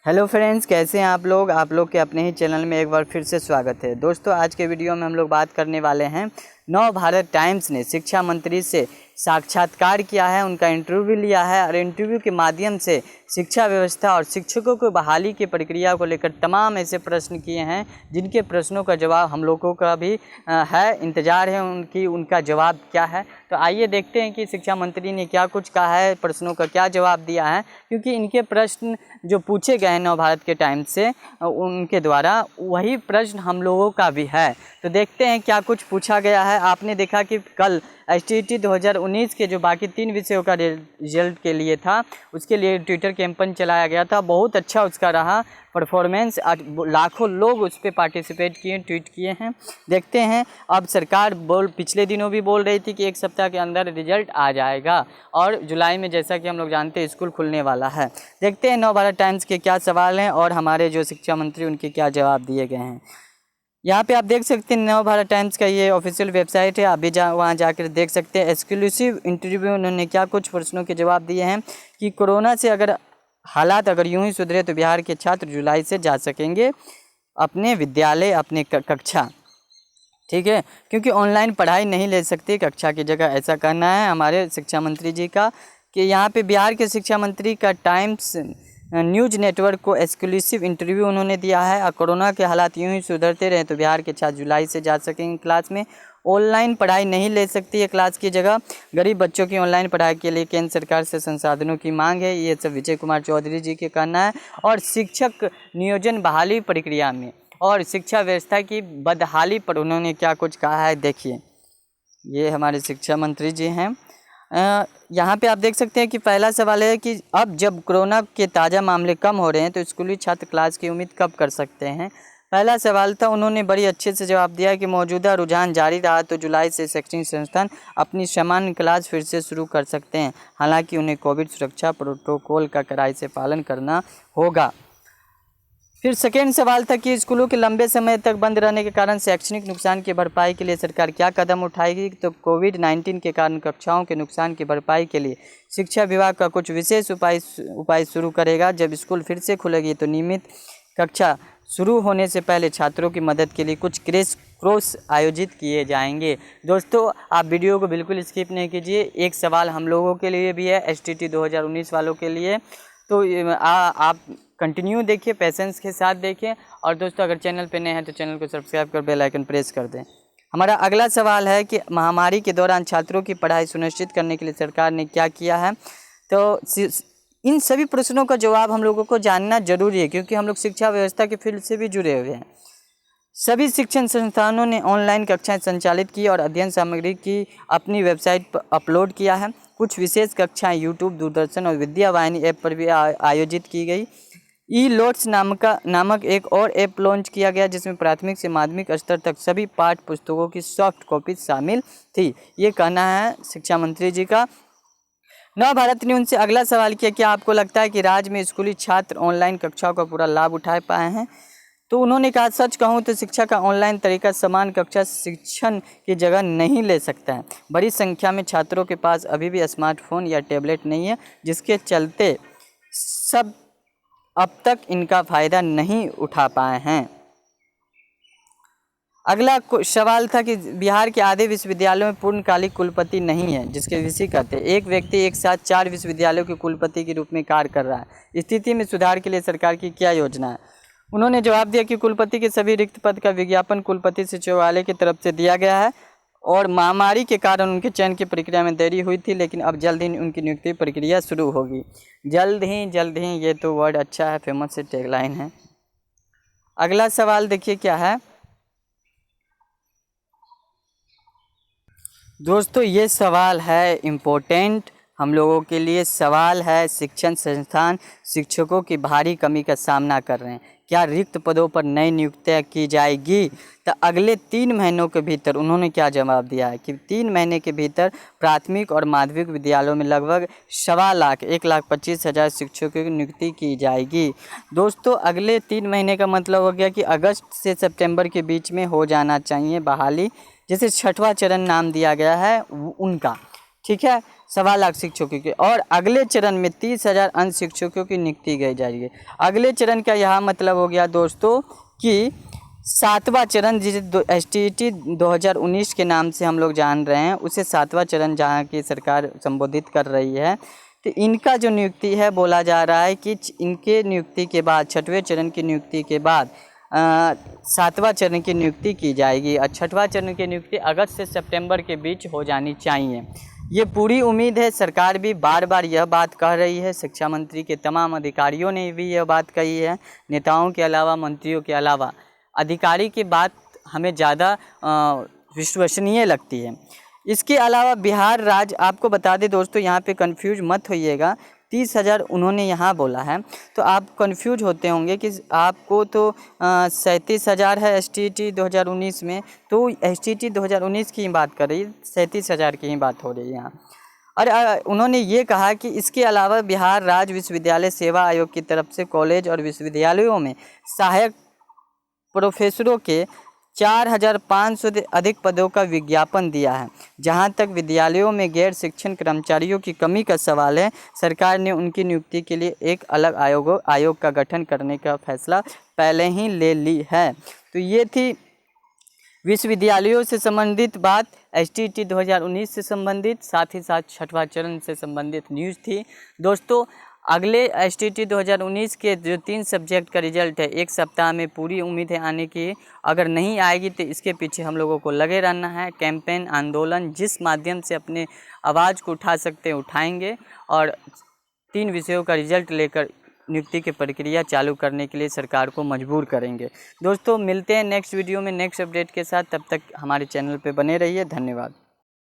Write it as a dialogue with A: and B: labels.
A: Hello friends, कैसे हैं आप लोग के अपने ही चैनल में एक बार फिर से स्वागत है। दोस्तों, आज के वीडियो में हम लोग बात करने वाले हैं। नव भारत टाइम्स ने शिक्षा मंत्री से साक्षात्कार किया है, उनका इंटरव्यू लिया है और इंटरव्यू के माध्यम से शिक्षा व्यवस्था और शिक्षकों को बहाली की प्रक्रिया को लेकर तमाम ऐसे प्रश्न किए हैं जिनके प्रश्नों का जवाब हम लोगों का भी इंतज़ार है उनका जवाब क्या है। तो आइए देखते हैं कि शिक्षा मंत्री ने क्या कुछ कहा है, प्रश्नों का क्या जवाब दिया है, क्योंकि इनके प्रश्न जो पूछे गए हैं नव भारत के टाइम्स से उनके द्वारा, वही प्रश्न हम लोगों का भी है। तो देखते हैं क्या कुछ पूछा गया है। आपने देखा कि कल STT 2019 के जो बाकी 3 विषयों का रिजल्ट के लिए था, उसके लिए ट्विटर कैंपेन चलाया गया था। बहुत अच्छा उसका रहा परफॉर्मेंस, लाखों लोग उस पर पार्टिसिपेट किए, ट्वीट किए हैं। देखते हैं। अब सरकार पिछले दिनों भी बोल रही थी कि 1 सप्ताह के अंदर रिजल्ट आ जाएगा और जुलाई में, जैसा कि हम लोग जानते हैं, स्कूल खुलने वाला है। देखते हैं नव भारत टाइम्स के क्या सवाल हैं और हमारे जो शिक्षा मंत्री उनके क्या जवाब दिए गए हैं। यहाँ पे आप देख सकते हैं नव भारत टाइम्स का ये ऑफिशियल वेबसाइट है, आप भी वहाँ जाकर देख सकते हैं। एक्सक्लूसिव इंटरव्यू उन्होंने क्या कुछ प्रश्नों के जवाब दिए हैं कि कोरोना से अगर हालात यूं ही सुधरे तो बिहार के छात्र जुलाई से जा सकेंगे अपने विद्यालय, अपने कक्षा। ठीक है, क्योंकि ऑनलाइन पढ़ाई नहीं ले सकती कक्षा की जगह, ऐसा कहना है हमारे शिक्षा मंत्री जी का। कि यहाँ पे बिहार के शिक्षा मंत्री का टाइम्स न्यूज़ नेटवर्क को एक्सक्लूसिव इंटरव्यू उन्होंने दिया है। और कोरोना के हालात यूं ही सुधरते रहे तो बिहार के छात्र जुलाई से जा सकेंगे क्लास में। ऑनलाइन पढ़ाई नहीं ले सकती है क्लास की जगह। गरीब बच्चों की ऑनलाइन पढ़ाई के लिए केंद्र सरकार से संसाधनों की मांग है, ये सब विजय कुमार चौधरी जी के कहना है। और शिक्षक नियोजन बहाली प्रक्रिया में और शिक्षा व्यवस्था की बदहाली पर उन्होंने क्या कुछ कहा है, देखिए। ये हमारे शिक्षा मंत्री जी हैं। यहाँ पे आप देख सकते हैं कि पहला सवाल है कि अब जब कोरोना के ताज़ा मामले कम हो रहे हैं तो स्कूली छात्र क्लास की उम्मीद कब कर सकते हैं। पहला सवाल था, उन्होंने बड़ी अच्छे से जवाब दिया कि मौजूदा रुझान जारी रहा तो जुलाई से शैक्षणिक संस्थान अपनी सामान्य क्लास फिर से शुरू कर सकते हैं, हालांकि उन्हें कोविड सुरक्षा प्रोटोकॉल का कड़ाई से पालन करना होगा। फिर सेकेंड सवाल था कि स्कूलों के लंबे समय तक बंद रहने के कारण शैक्षणिक नुकसान की भरपाई के लिए सरकार क्या कदम उठाएगी। तो कोविड-19 के कारण कक्षाओं के नुकसान की भरपाई के लिए शिक्षा विभाग का कुछ विशेष उपाय शुरू करेगा। जब स्कूल फिर से खुलेगी तो नियमित कक्षा शुरू होने से पहले छात्रों की मदद के लिए कुछ क्रैश कोर्स आयोजित किए जाएंगे। दोस्तों, आप वीडियो को बिल्कुल स्किप नहीं कीजिए। एक सवाल हम लोगों के लिए भी है, STT 2019 वालों के लिए। तो आप कंटिन्यू देखिए, पेशेंस के साथ देखिए। और दोस्तों, अगर चैनल पे नए हैं तो चैनल को सब्सक्राइब कर बेल आइकन प्रेस कर दें। हमारा अगला सवाल है कि महामारी के दौरान छात्रों की पढ़ाई सुनिश्चित करने के लिए सरकार ने क्या किया है। तो इन सभी प्रश्नों का जवाब हम लोगों को जानना जरूरी है, क्योंकि हम लोग शिक्षा व्यवस्था के फील्ड से भी जुड़े हुए हैं। सभी शिक्षण संस्थानों ने ऑनलाइन कक्षाएं संचालित की और अध्ययन सामग्री की अपनी वेबसाइट पर अपलोड किया है। कुछ विशेष कक्षाएं यूट्यूब, दूरदर्शन और विद्या वाहिनी ऐप पर भी आयोजित की गई। ई-लोट्स नामक एक और ऐप लॉन्च किया गया, जिसमें प्राथमिक से माध्यमिक स्तर तक सभी पाठ्य पुस्तकों की सॉफ्ट कॉपी शामिल थी। ये कहना है शिक्षा मंत्री जी का। नव भारत ने उनसे अगला सवाल किया, क्या आपको लगता है कि राज्य में स्कूली छात्र ऑनलाइन कक्षाओं का पूरा लाभ उठा पाए हैं। तो उन्होंने कहा, सच कहूँ तो शिक्षा का ऑनलाइन तरीका समान कक्षा शिक्षण की जगह नहीं ले सकता है। बड़ी संख्या में छात्रों के पास अभी भी स्मार्टफोन या टैबलेट नहीं है, जिसके चलते सब अब तक इनका फ़ायदा नहीं उठा पाए हैं। अगला सवाल था कि बिहार के आधे विश्वविद्यालयों में पूर्णकालिक कुलपति नहीं है, जिसके विषय कहते हैं एक व्यक्ति एक साथ 4 विश्वविद्यालयों के कुलपति के रूप में कार्य कर रहा है। स्थिति में सुधार के लिए सरकार की क्या योजना है। उन्होंने जवाब दिया कि कुलपति के सभी रिक्त पद का विज्ञापन कुलपति सचिवालय की तरफ से दिया गया है और महामारी के कारण उनके चयन की प्रक्रिया में देरी हुई थी, लेकिन अब जल्द ही उनकी नियुक्ति प्रक्रिया शुरू होगी। जल्द ही, ये तो वर्ड अच्छा है, फेमस से टैगलाइन है। अगला सवाल देखिए क्या है। दोस्तों, ये सवाल है इम्पोर्टेंट हम लोगों के लिए। सवाल है, शिक्षण संस्थान शिक्षकों की भारी कमी का सामना कर रहे हैं, क्या रिक्त पदों पर नई नियुक्तियाँ की जाएगी। तो अगले 3 महीनों के भीतर उन्होंने क्या जवाब दिया है कि 3 महीने के भीतर प्राथमिक और माध्यमिक विद्यालयों में लगभग 1,25,000 शिक्षकों की नियुक्ति की जाएगी। दोस्तों, अगले 3 महीने का मतलब हो गया कि अगस्त से सितंबर के बीच में हो जाना चाहिए बहाली, जिसे 6वां चरण नाम दिया गया है उनका। ठीक है, 1.25 लाख शिक्षकों की, और अगले चरण में 30,000 अन्य शिक्षकों की नियुक्ति की जाएगी। अगले चरण का यह मतलब हो गया दोस्तों कि 7वां चरण, जिसे STET 2019 के नाम से हम लोग जान रहे हैं, उसे 7वां चरण जहाँ की सरकार संबोधित कर रही है। तो इनका जो नियुक्ति है, बोला जा रहा है कि इनके नियुक्ति के बाद, 6वें चरण की नियुक्ति के बाद 7वां चरण की नियुक्ति की जाएगी, और 6वां चरण की नियुक्ति अगस्त से सितंबर के बीच हो जानी चाहिए। ये पूरी उम्मीद है। सरकार भी बार बार यह बात कह रही है, शिक्षा मंत्री के तमाम अधिकारियों ने भी यह बात कही है, नेताओं के अलावा, मंत्रियों के अलावा अधिकारी की बात हमें ज़्यादा विश्वसनीय लगती है। इसके अलावा बिहार राज्य, आपको बता दें दोस्तों, यहाँ पे कंफ्यूज मत होइएगा, 30,000 उन्होंने यहाँ बोला है, तो आप कंफ्यूज होते होंगे कि आपको तो 37,000 है STET 2019 में, तो STET 2019 की ही बात कर रही है, 37,000 की ही बात हो रही है यहाँ। और उन्होंने ये कहा कि इसके अलावा बिहार राज्य विश्वविद्यालय सेवा आयोग की तरफ से कॉलेज और विश्वविद्यालयों में सहायक प्रोफेसरों के 4,500 से अधिक पदों का विज्ञापन दिया है। जहां तक विद्यालयों में गैर शिक्षण कर्मचारियों की कमी का सवाल है, सरकार ने उनकी नियुक्ति के लिए एक अलग आयोग का गठन करने का फैसला पहले ही ले ली है। तो ये थी विश्वविद्यालयों से संबंधित बात, STET 2019 से संबंधित, साथ ही साथ 6वां चरण से संबंधित न्यूज़ थी। दोस्तों, अगले STET 2019 के जो 3 सब्जेक्ट का रिजल्ट है, 1 सप्ताह में पूरी उम्मीद है आने की। अगर नहीं आएगी तो इसके पीछे हम लोगों को लगे रहना है। कैंपेन, आंदोलन, जिस माध्यम से अपने आवाज़ को उठा सकते हैं उठाएंगे, और 3 विषयों का रिजल्ट लेकर नियुक्ति की प्रक्रिया चालू करने के लिए सरकार को मजबूर करेंगे। दोस्तों, मिलते हैं नेक्स्ट वीडियो में नेक्स्ट अपडेट के साथ। तब तक हमारे चैनल पर बने रहिए। धन्यवाद।